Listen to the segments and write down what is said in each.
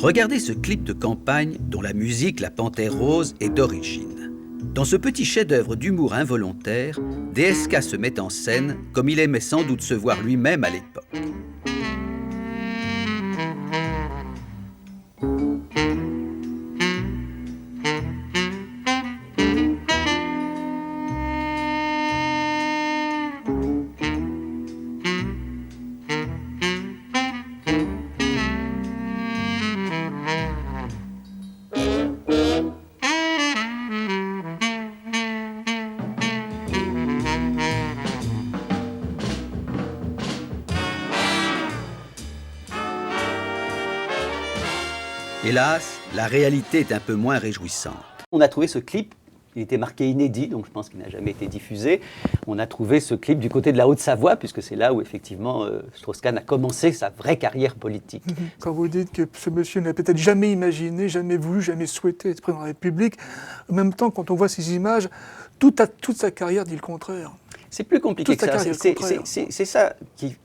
Regardez ce clip de campagne dont la musique La Panthère Rose est d'origine. Dans ce petit chef-d'œuvre d'humour involontaire, DSK se met en scène comme il aimait sans doute se voir lui-même à l'époque. Hélas, la réalité est un peu moins réjouissante. On a trouvé ce clip, il était marqué inédit, donc je pense qu'il n'a jamais été diffusé. On a trouvé ce clip du côté de la Haute-Savoie, puisque c'est là où effectivement Strauss-Kahn a commencé sa vraie carrière politique. Quand vous dites que ce monsieur n'a peut-être jamais imaginé, jamais voulu, jamais souhaité être président de la République, en même temps, quand on voit ces images, toute sa carrière dit le contraire. C'est plus compliqué que ça. C'est ça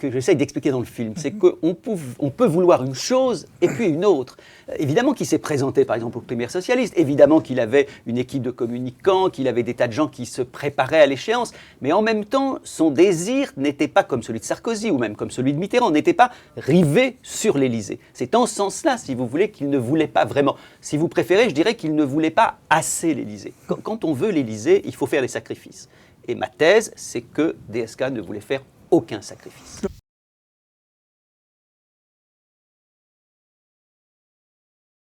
que j'essaye d'expliquer dans le film. C'est qu'on peut vouloir une chose et puis une autre. Évidemment qu'il s'est présenté, par exemple, aux primaires socialistes. Évidemment qu'il avait une équipe de communicants, qu'il avait des tas de gens qui se préparaient à l'échéance. Mais en même temps, son désir n'était pas comme celui de Sarkozy ou même comme celui de Mitterrand, n'était pas rivé sur l'Élysée. C'est en ce sens-là, si vous voulez, qu'il ne voulait pas vraiment. Si vous préférez, je dirais qu'il ne voulait pas assez l'Élysée. Quand on veut l'Élysée, il faut faire des sacrifices. Et ma thèse, c'est que DSK ne voulait faire aucun sacrifice.